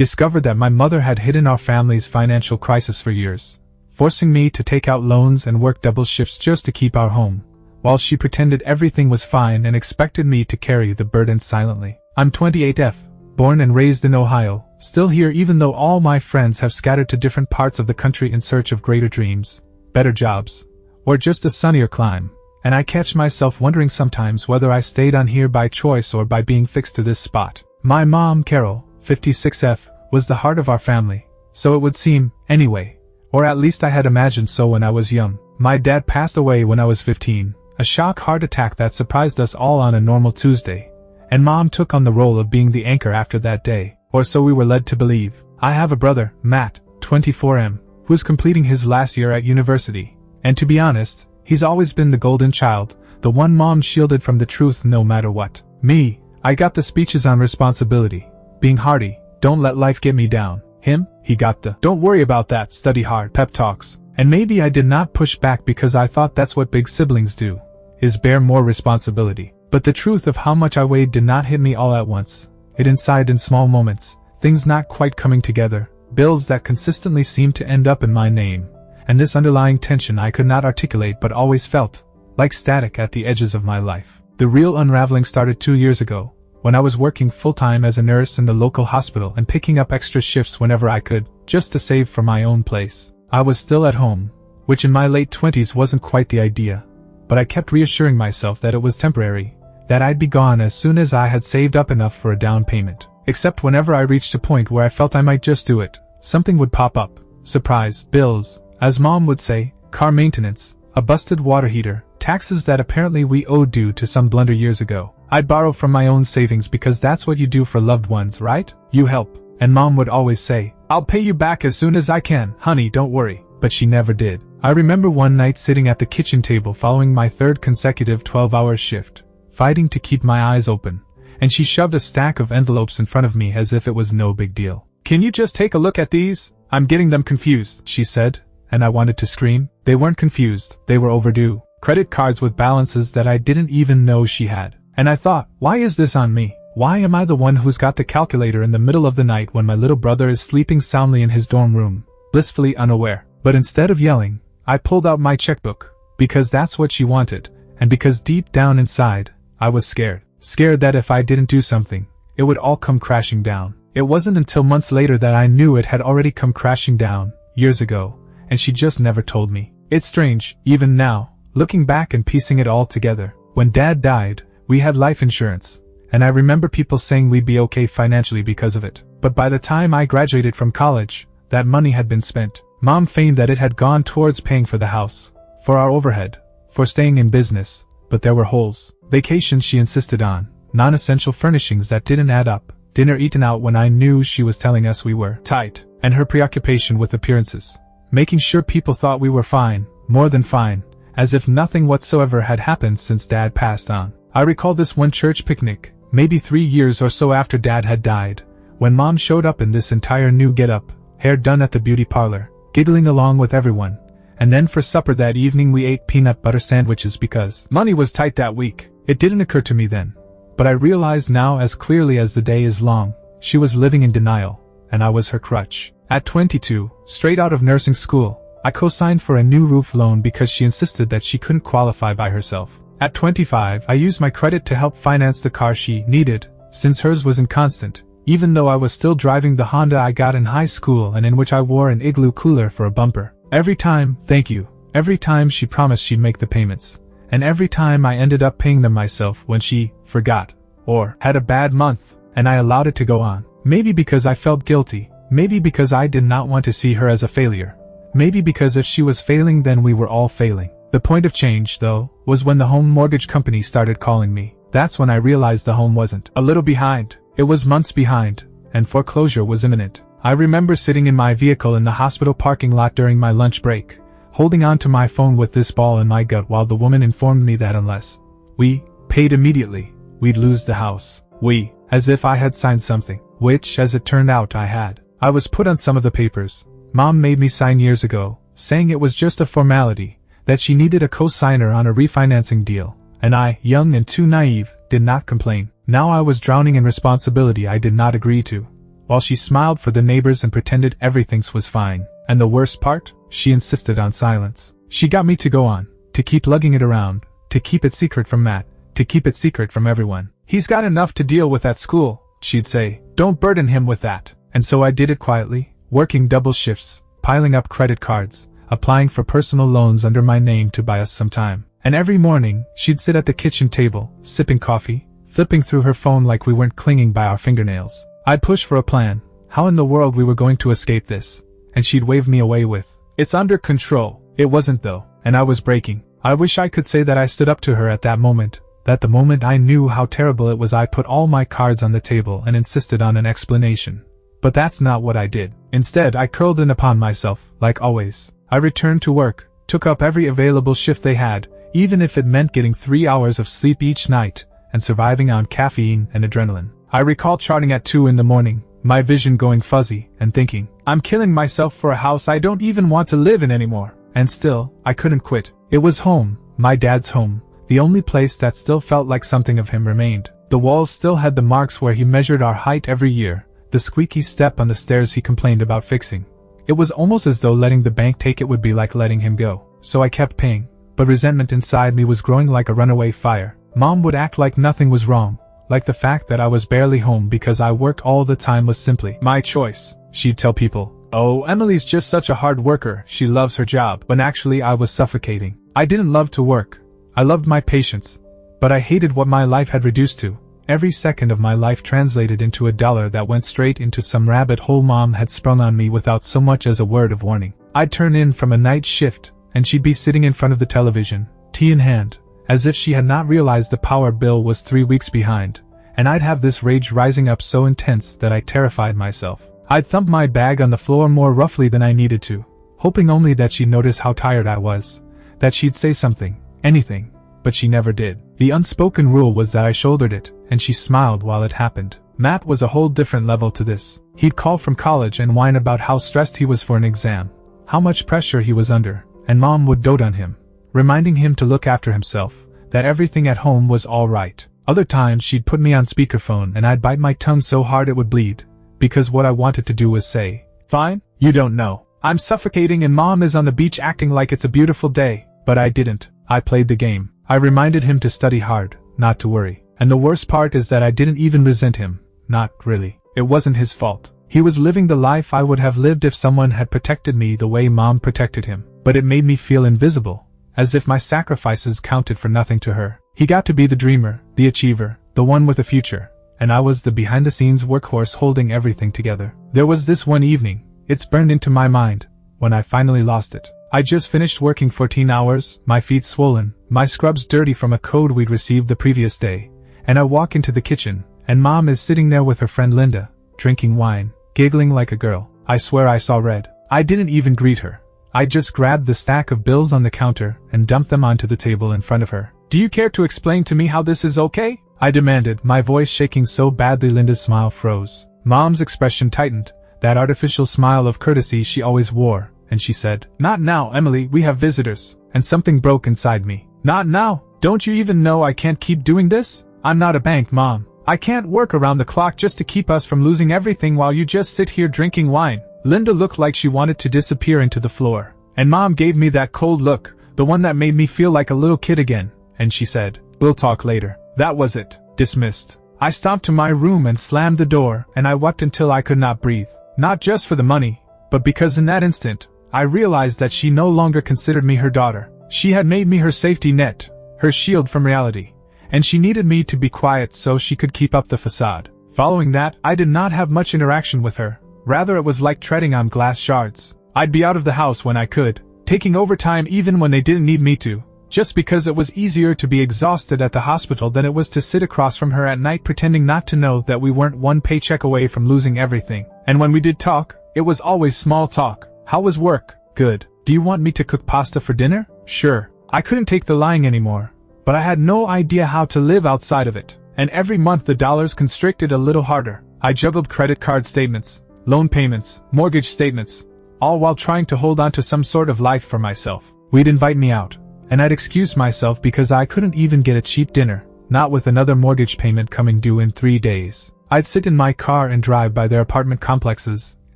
discovered that my mother had hidden our family's financial crisis for years, forcing me to take out loans and work double shifts just to keep our home, while she pretended everything was fine and expected me to carry the burden silently. I'm 28F, born and raised in Ohio, still here even though all my friends have scattered to different parts of the country in search of greater dreams, better jobs, or just a sunnier clime, and I catch myself wondering sometimes whether I stayed on here by choice or by being fixed to this spot. My mom, Carol, 56F, was the heart of our family, so it would seem, anyway, or at least I had imagined so when I was young. My dad passed away when I was 15, a shock heart attack that surprised us all on a normal Tuesday, and Mom took on the role of being the anchor after that day, or so we were led to believe. I have a brother, Matt, 24M, who's completing his last year at university, and to be honest, he's always been the golden child, the one Mom shielded from the truth no matter what. Me, I got the speeches on responsibility, being hardy, don't let life get me down. Him, he got the don't worry about that, study hard pep talks. And maybe I did not push back because I thought that's what big siblings do, is bear more responsibility. But the truth of how much I weighed did not hit me all at once. It inside in small moments, things not quite coming together, bills that consistently seemed to end up in my name, and this underlying tension I could not articulate but always felt, like static at the edges of my life. The real unraveling started 2 years ago, when I was working full-time as a nurse in the local hospital and picking up extra shifts whenever I could, just to save for my own place. I was still at home, which in my late 20s wasn't quite the idea, but I kept reassuring myself that it was temporary, that I'd be gone as soon as I had saved up enough for a down payment. Except whenever I reached a point where I felt I might just do it, something would pop up. Surprise, bills, as Mom would say, car maintenance, a busted water heater, taxes that apparently we owed due to some blunder years ago. I'd borrow from my own savings because that's what you do for loved ones, right? You help. And Mom would always say, I'll pay you back as soon as I can, honey, don't worry. But she never did. I remember one night sitting at the kitchen table following my third consecutive 12-hour shift, fighting to keep my eyes open, and she shoved a stack of envelopes in front of me as if it was no big deal. Can you just take a look at these? I'm getting them confused, she said, and I wanted to scream. They weren't confused, they were overdue. Credit cards with balances that I didn't even know she had. And I thought, why is this on me? Why am I the one who's got the calculator in the middle of the night when my little brother is sleeping soundly in his dorm room, blissfully unaware? But instead of yelling, I pulled out my checkbook, because that's what she wanted, and because deep down inside, I was scared. Scared that if I didn't do something, it would all come crashing down. It wasn't until months later that I knew it had already come crashing down, years ago, and she just never told me. It's strange, even now, looking back and piecing it all together. When Dad died, we had life insurance, and I remember people saying we'd be okay financially because of it. But by the time I graduated from college, that money had been spent. Mom feigned that it had gone towards paying for the house, for our overhead, for staying in business, but there were holes. Vacations she insisted on, non-essential furnishings that didn't add up, dinner eaten out when I knew she was telling us we were tight, and her preoccupation with appearances, making sure people thought we were fine, more than fine, as if nothing whatsoever had happened since Dad passed on. I recall this one church picnic, maybe 3 years or so after Dad had died, when Mom showed up in this entire new get-up, hair done at the beauty parlor, giggling along with everyone, and then for supper that evening we ate peanut butter sandwiches because money was tight that week. It didn't occur to me then, but I realize now as clearly as the day is long, she was living in denial, and I was her crutch. At 22, straight out of nursing school, I co-signed for a new roof loan because she insisted that she couldn't qualify by herself. At 25, I used my credit to help finance the car she needed, since hers was inconstant, even though I was still driving the Honda I got in high school and in which I wore an Igloo cooler for a bumper. Every time, thank you, every time she promised she'd make the payments, and every time I ended up paying them myself when she forgot, or had a bad month, and I allowed it to go on. Maybe because I felt guilty, maybe because I did not want to see her as a failure, maybe because if she was failing then we were all failing. The point of change, though, was when the home mortgage company started calling me. That's when I realized the home wasn't a little behind, it was months behind, and foreclosure was imminent. I remember sitting in my vehicle in the hospital parking lot during my lunch break, holding on to my phone with this ball in my gut while the woman informed me that unless we paid immediately, we'd lose the house. We, as if I had signed something, which, as it turned out, I had. I was put on some of the papers Mom made me sign years ago, saying it was just a formality, that she needed a co-signer on a refinancing deal, and I, young and too naive, did not complain. Now I was drowning in responsibility I did not agree to, while she smiled for the neighbors and pretended everything was fine. And the worst part? She insisted on silence. She got me to go on, to keep lugging it around, to keep it secret from Matt, to keep it secret from everyone. "He's got enough to deal with at school," she'd say. "Don't burden him with that." And so I did it quietly, working double shifts, piling up credit cards, applying for personal loans under my name to buy us some time. And every morning, she'd sit at the kitchen table, sipping coffee, flipping through her phone like we weren't clinging by our fingernails. I'd push for a plan, how in the world we were going to escape this, and she'd wave me away with, "It's under control." It wasn't though, and I was breaking. I wish I could say that I stood up to her at that moment, that the moment I knew how terrible it was I put all my cards on the table and insisted on an explanation. But that's not what I did. Instead, I curled in upon myself, like always. I returned to work, took up every available shift they had, even if it meant getting 3 hours of sleep each night, and surviving on caffeine and adrenaline. I recall charting at 2 in the morning, my vision going fuzzy, and thinking, "I'm killing myself for a house I don't even want to live in anymore." And still, I couldn't quit. It was home, my dad's home, the only place that still felt like something of him remained. The walls still had the marks where he measured our height every year, the squeaky step on the stairs he complained about fixing. It was almost as though letting the bank take it would be like letting him go. So I kept paying, but resentment inside me was growing like a runaway fire. Mom would act like nothing was wrong, like the fact that I was barely home because I worked all the time was simply my choice. She'd tell people, "Oh, Emily's just such a hard worker, she loves her job," when actually I was suffocating. I didn't love to work. I loved my patients, but I hated what my life had reduced to. Every second of my life translated into a dollar that went straight into some rabbit hole Mom had sprung on me without so much as a word of warning. I'd turn in from a night shift, and she'd be sitting in front of the television, tea in hand, as if she had not realized the power bill was 3 weeks behind, and I'd have this rage rising up so intense that I terrified myself. I'd thump my bag on the floor more roughly than I needed to, hoping only that she'd notice how tired I was, that she'd say something, anything, but she never did. The unspoken rule was that I shouldered it, and she smiled while it happened. Matt was a whole different level to this. He'd call from college and whine about how stressed he was for an exam, how much pressure he was under, and Mom would dote on him, reminding him to look after himself, that everything at home was all right. Other times she'd put me on speakerphone and I'd bite my tongue so hard it would bleed, because what I wanted to do was say, "Fine, you don't know. I'm suffocating and Mom is on the beach acting like it's a beautiful day." But I didn't. I played the game. I reminded him to study hard, not to worry. And the worst part is that I didn't even resent him. Not really. It wasn't his fault. He was living the life I would have lived if someone had protected me the way Mom protected him. But it made me feel invisible, as if my sacrifices counted for nothing to her. He got to be the dreamer, the achiever, the one with a future, and I was the behind-the-scenes workhorse holding everything together. There was this one evening, it's burned into my mind, when I finally lost it. I just finished working 14 hours, my feet swollen, my scrubs dirty from a code we'd received the previous day, and I walk into the kitchen, and Mom is sitting there with her friend Linda, drinking wine, giggling like a girl. I swear I saw red. I didn't even greet her. I just grabbed the stack of bills on the counter and dumped them onto the table in front of her. "Do you care to explain to me how this is okay?" I demanded, my voice shaking so badly Linda's smile froze. Mom's expression tightened, that artificial smile of courtesy she always wore, and she said, "Not now, Emily, we have visitors." And something broke inside me. "Not now? Don't you even know I can't keep doing this? I'm not a bank, Mom. I can't work around the clock just to keep us from losing everything while you just sit here drinking wine." Linda looked like she wanted to disappear into the floor, and Mom gave me that cold look, the one that made me feel like a little kid again, and she said, "We'll talk later." That was it. Dismissed. I stomped to my room and slammed the door, and I wept until I could not breathe. Not just for the money, but because in that instant, I realized that she no longer considered me her daughter. She had made me her safety net, her shield from reality, and she needed me to be quiet so she could keep up the facade. Following that, I did not have much interaction with her. Rather, it was like treading on glass shards. I'd be out of the house when I could, taking overtime even when they didn't need me to, just because it was easier to be exhausted at the hospital than it was to sit across from her at night pretending not to know that we weren't one paycheck away from losing everything. And when we did talk, it was always small talk. How was work? Good. Do you want me to cook pasta for dinner? Sure. I couldn't take the lying anymore, but I had no idea how to live outside of it. And every month the dollars constricted a little harder. I juggled credit card statements, loan payments, mortgage statements, all while trying to hold on to some sort of life for myself. We'd invite me out, and I'd excuse myself because I couldn't even get a cheap dinner, not with another mortgage payment coming due in 3 days. I'd sit in my car and drive by their apartment complexes,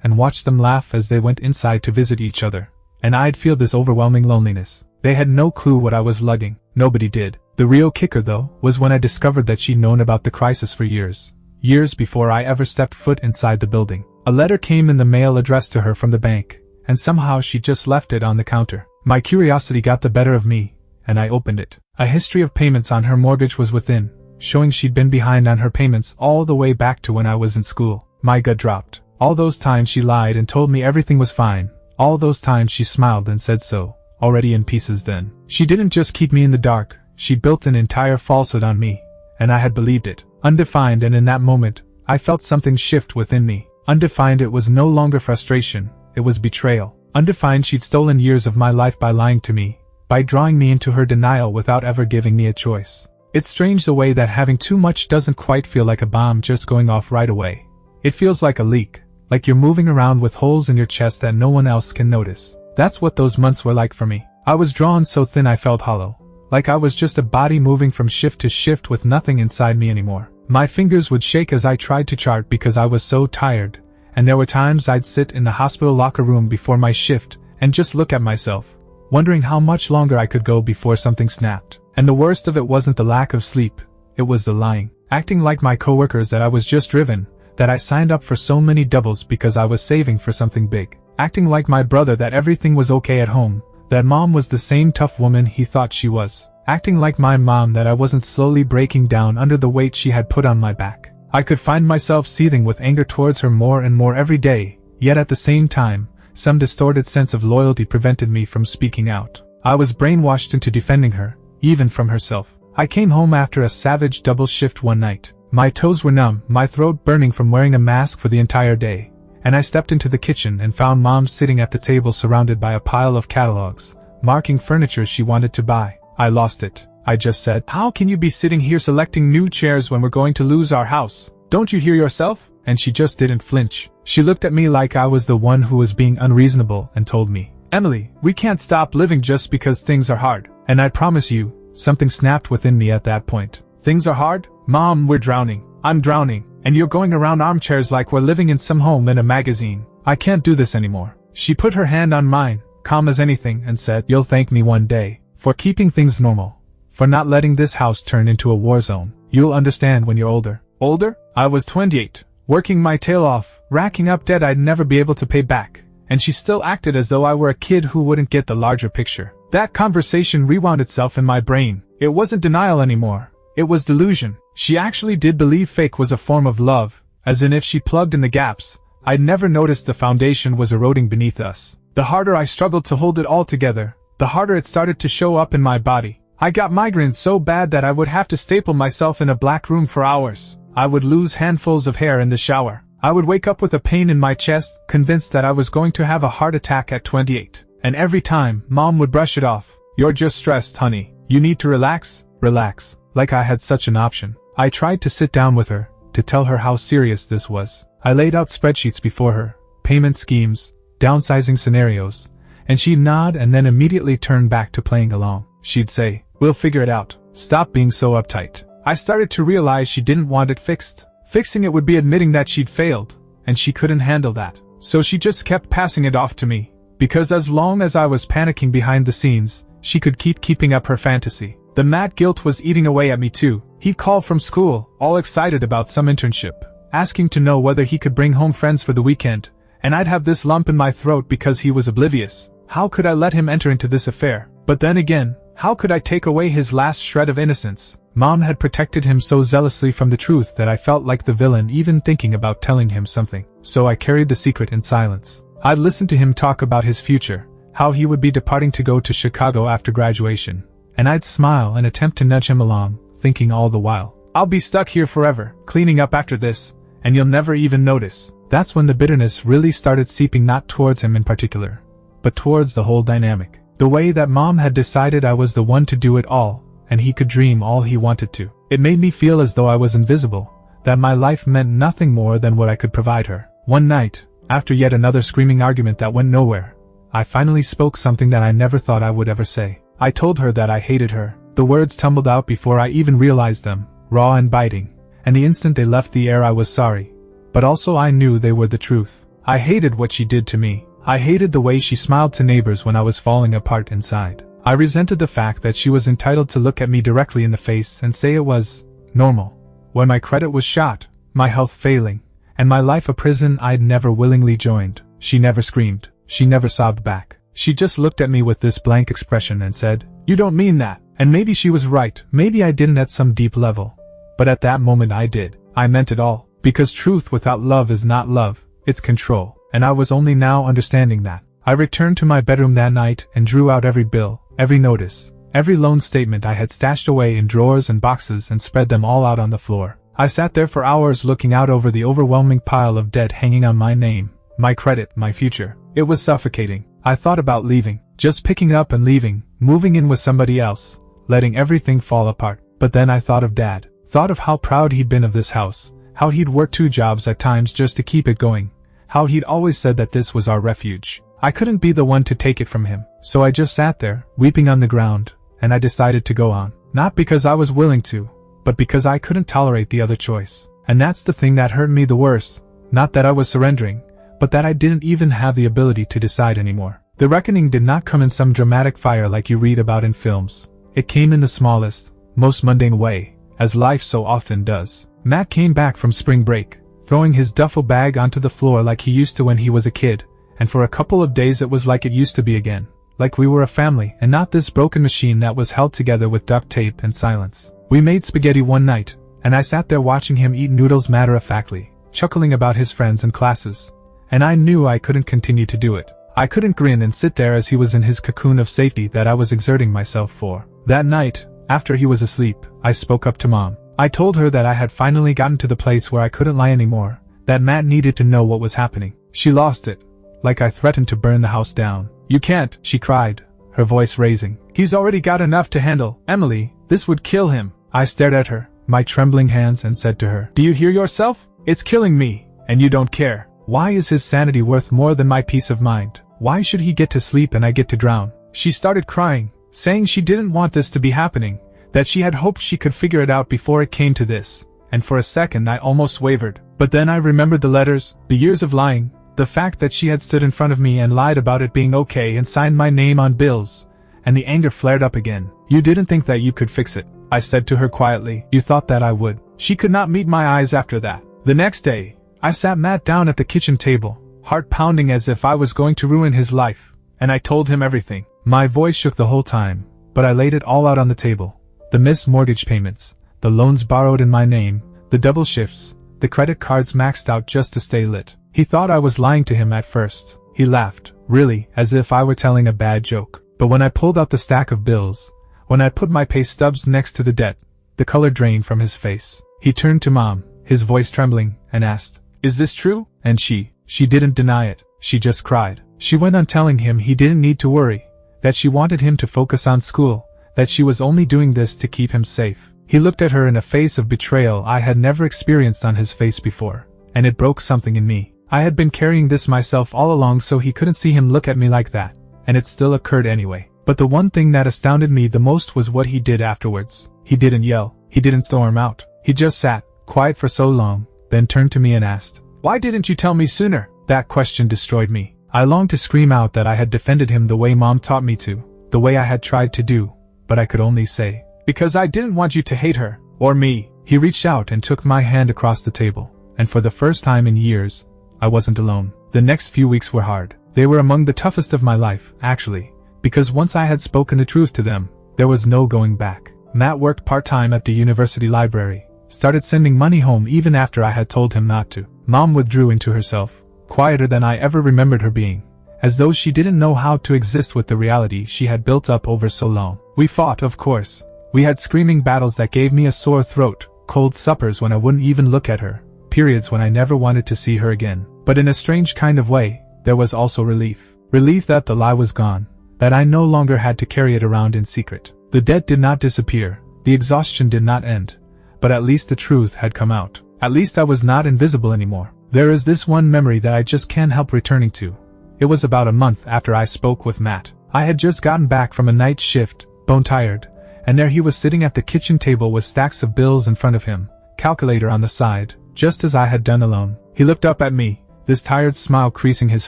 and watch them laugh as they went inside to visit each other. And I'd feel this overwhelming loneliness. They had no clue what I was lugging. Nobody did. The real kicker, though, was when I discovered that she'd known about the crisis for years. Years before I ever stepped foot inside the building. A letter came in the mail addressed to her from the bank, and somehow she just left it on the counter. My curiosity got the better of me, and I opened it. A history of payments on her mortgage was within, showing she'd been behind on her payments all the way back to when I was in school. My gut dropped. All those times she lied and told me everything was fine. All those times she smiled and said so, already in pieces then. She didn't just keep me in the dark, she built an entire falsehood on me, and I had believed it. Undefined, and in that moment, I felt something shift within me. Undefined, it was no longer frustration, it was betrayal. Undefined, she'd stolen years of my life by lying to me, by drawing me into her denial without ever giving me a choice. It's strange the way that having too much doesn't quite feel like a bomb just going off right away. It feels like a leak, like you're moving around with holes in your chest that no one else can notice. That's what those months were like for me. I was drawn so thin I felt hollow, like I was just a body moving from shift to shift with nothing inside me anymore. My fingers would shake as I tried to chart because I was so tired, and there were times I'd sit in the hospital locker room before my shift and just look at myself, wondering how much longer I could go before something snapped. And the worst of it wasn't the lack of sleep, it was the lying. Acting like my coworkers that I was just driven, that I signed up for so many doubles because I was saving for something big. Acting like my brother that everything was okay at home, that mom was the same tough woman he thought she was. Acting like my mom that I wasn't slowly breaking down under the weight she had put on my back. I could find myself seething with anger towards her more and more every day, yet at the same time, some distorted sense of loyalty prevented me from speaking out. I was brainwashed into defending her, even from herself. I came home after a savage double shift one night. My toes were numb, my throat burning from wearing a mask for the entire day, and I stepped into the kitchen and found Mom sitting at the table surrounded by a pile of catalogs, marking furniture she wanted to buy. I lost it. I just said, "How can you be sitting here selecting new chairs when we're going to lose our house? Don't you hear yourself?" And she just didn't flinch. She looked at me like I was the one who was being unreasonable and told me, "Emily, we can't stop living just because things are hard." And I promise you, something snapped within me at that point. Things are hard? Mom, we're drowning. I'm drowning. And you're going around armchairs like we're living in some home in a magazine. I can't do this anymore. She put her hand on mine, calm as anything, and said, "You'll thank me one day. For keeping things normal. For not letting this house turn into a war zone. You'll understand when you're older." Older? I was 28, working my tail off, racking up debt I'd never be able to pay back. And she still acted as though I were a kid who wouldn't get the larger picture. That conversation rewound itself in my brain. It wasn't denial anymore. It was delusion. She actually did believe fake was a form of love, as in if she plugged in the gaps, I'd never noticed the foundation was eroding beneath us. The harder I struggled to hold it all together, the harder it started to show up in my body. I got migraines so bad that I would have to staple myself in a black room for hours. I would lose handfuls of hair in the shower. I would wake up with a pain in my chest, convinced that I was going to have a heart attack at 28. And every time, Mom would brush it off. "You're just stressed, honey. You need to relax, relax." Like I had such an option. I tried to sit down with her, to tell her how serious this was. I laid out spreadsheets before her, payment schemes, downsizing scenarios, and she'd nod and then immediately turn back to playing along. She'd say, "We'll figure it out. Stop being so uptight." I started to realize she didn't want it fixed. Fixing it would be admitting that she'd failed, and she couldn't handle that. So she just kept passing it off to me, because as long as I was panicking behind the scenes, she could keep keeping up her fantasy. The mad guilt was eating away at me too. He'd call from school, all excited about some internship, asking to know whether he could bring home friends for the weekend, and I'd have this lump in my throat because he was oblivious. How could I let him enter into this affair? But then again, how could I take away his last shred of innocence? Mom had protected him so zealously from the truth that I felt like the villain even thinking about telling him something. So I carried the secret in silence. I'd listen to him talk about his future, how he would be departing to go to Chicago after graduation, and I'd smile and attempt to nudge him along, thinking all the while, "I'll be stuck here forever, cleaning up after this, and you'll never even notice." That's when the bitterness really started seeping, not towards him in particular, but towards the whole dynamic. The way that Mom had decided I was the one to do it all, and he could dream all he wanted to. It made me feel as though I was invisible, that my life meant nothing more than what I could provide her. One night, after yet another screaming argument that went nowhere, I finally spoke something that I never thought I would ever say. I told her that I hated her. The words tumbled out before I even realized them, raw and biting, and the instant they left the air I was sorry. But also I knew they were the truth. I hated what she did to me. I hated the way she smiled to neighbors when I was falling apart inside. I resented the fact that she was entitled to look at me directly in the face and say it was normal. When my credit was shot, my health failing, and my life a prison I'd never willingly joined, she never screamed. She never sobbed back. She just looked at me with this blank expression and said, "You don't mean that." And maybe she was right, maybe I didn't at some deep level. But at that moment I did. I meant it all. Because truth without love is not love, it's control. And I was only now understanding that. I returned to my bedroom that night and drew out every bill, every notice, every loan statement I had stashed away in drawers and boxes and spread them all out on the floor. I sat there for hours looking out over the overwhelming pile of debt hanging on my name, my credit, my future. It was suffocating. I thought about leaving, just picking up and leaving, moving in with somebody else, letting everything fall apart. But then I thought of Dad, thought of how proud he'd been of this house, how he'd worked 2 jobs at times just to keep it going, how he'd always said that this was our refuge. I couldn't be the one to take it from him, so I just sat there, weeping on the ground, and I decided to go on. Not because I was willing to, but because I couldn't tolerate the other choice. And that's the thing that hurt me the worst, not that I was surrendering, but that I didn't even have the ability to decide anymore. The reckoning did not come in some dramatic fire like you read about in films. It came in the smallest, most mundane way, as life so often does. Matt came back from spring break, throwing his duffel bag onto the floor like he used to when he was a kid, and for a couple of days it was like it used to be again. Like we were a family and not this broken machine that was held together with duct tape and silence. We made spaghetti one night, and I sat there watching him eat noodles matter-of-factly, chuckling about his friends and classes. And I knew I couldn't continue to do it. I couldn't grin and sit there as he was in his cocoon of safety that I was exerting myself for. That night, after he was asleep, I spoke up to Mom. I told her that I had finally gotten to the place where I couldn't lie anymore, that Matt needed to know what was happening. She lost it, like I threatened to burn the house down. "You can't," she cried, her voice raising. "He's already got enough to handle. Emily, this would kill him." I stared at her, my trembling hands, and said to her, "Do you hear yourself? It's killing me, and you don't care. Why is his sanity worth more than my peace of mind? Why should he get to sleep and I get to drown?" She started crying, saying she didn't want this to be happening, that she had hoped she could figure it out before it came to this, and for a second I almost wavered. But then I remembered the letters, the years of lying, the fact that she had stood in front of me and lied about it being okay and signed my name on bills, and the anger flared up again. "You didn't think that you could fix it," I said to her quietly. "You thought that I would." She could not meet my eyes after that. The next day, I sat Matt down at the kitchen table, heart pounding as if I was going to ruin his life, and I told him everything. My voice shook the whole time, but I laid it all out on the table. The missed mortgage payments, the loans borrowed in my name, the double shifts, the credit cards maxed out just to stay lit. He thought I was lying to him at first. He laughed, really, as if I were telling a bad joke. But when I pulled out the stack of bills, when I put my pay stubs next to the debt, the color drained from his face. He turned to Mom, his voice trembling, and asked, "Is this true?" And she didn't deny it, she just cried. She went on telling him he didn't need to worry, that she wanted him to focus on school, that she was only doing this to keep him safe. He looked at her in a face of betrayal I had never experienced on his face before, and it broke something in me. I had been carrying this myself all along, so he couldn't see him look at me like that, and it still occurred anyway. But the one thing that astounded me the most was what he did afterwards. He didn't yell, he didn't storm out, he just sat, quiet for so long, then turned to me and asked, "Why didn't you tell me sooner?" That question destroyed me. I longed to scream out that I had defended him the way Mom taught me to, the way I had tried to do, but I could only say, "Because I didn't want you to hate her, or me." He reached out and took my hand across the table, and for the first time in years, I wasn't alone. The next few weeks were hard. They were among the toughest of my life, actually, because once I had spoken the truth to them, there was no going back. Matt worked part-time at the university library, started sending money home even after I had told him not to. Mom withdrew into herself, quieter than I ever remembered her being, as though she didn't know how to exist with the reality she had built up over so long. We fought, of course. We had screaming battles that gave me a sore throat, cold suppers when I wouldn't even look at her, periods when I never wanted to see her again. But in a strange kind of way, there was also relief. Relief that the lie was gone, that I no longer had to carry it around in secret. The debt did not disappear, the exhaustion did not end, but at least the truth had come out. At least I was not invisible anymore. There is this one memory that I just can't help returning to. It was about a month after I spoke with Matt. I had just gotten back from a night shift, bone-tired, and there he was sitting at the kitchen table with stacks of bills in front of him, calculator on the side, just as I had done alone. He looked up at me, this tired smile creasing his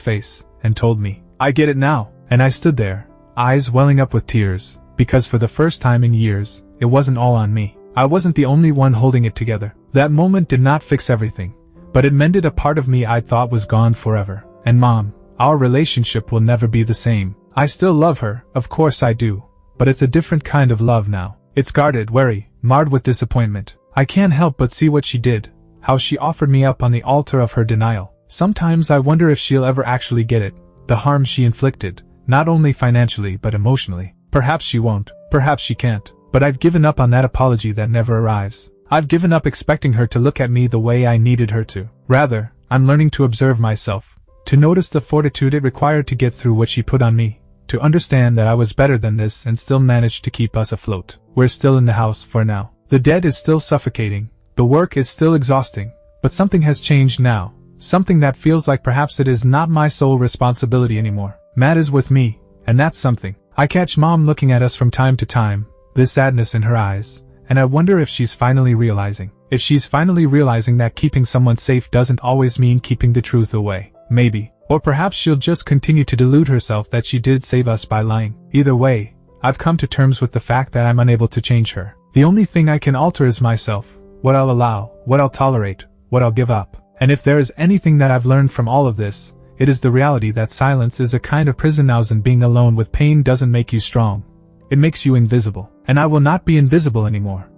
face, and told me, "I get it now." And I stood there, eyes welling up with tears, because for the first time in years, it wasn't all on me. I wasn't the only one holding it together. That moment did not fix everything, but it mended a part of me I thought was gone forever. And Mom, our relationship will never be the same. I still love her, of course I do, but it's a different kind of love now. It's guarded, wary, marred with disappointment. I can't help but see what she did, how she offered me up on the altar of her denial. Sometimes I wonder if she'll ever actually get it, the harm she inflicted, not only financially but emotionally. Perhaps she won't, perhaps she can't, but I've given up on that apology that never arrives. I've given up expecting her to look at me the way I needed her to. Rather, I'm learning to observe myself, to notice the fortitude it required to get through what she put on me, to understand that I was better than this and still managed to keep us afloat. We're still in the house for now. The debt is still suffocating, the work is still exhausting, but something has changed now, something that feels like perhaps it is not my sole responsibility anymore. Matt is with me, and that's something. I catch Mom looking at us from time to time, this sadness in her eyes, and I wonder if she's finally realizing. If she's finally realizing that keeping someone safe doesn't always mean keeping the truth away. Maybe. Or perhaps she'll just continue to delude herself that she did save us by lying. Either way, I've come to terms with the fact that I'm unable to change her. The only thing I can alter is myself, what I'll allow, what I'll tolerate, what I'll give up. And if there is anything that I've learned from all of this, it is the reality that silence is a kind of prison now, and being alone with pain doesn't make you strong. It makes you invisible. And I will not be invisible anymore.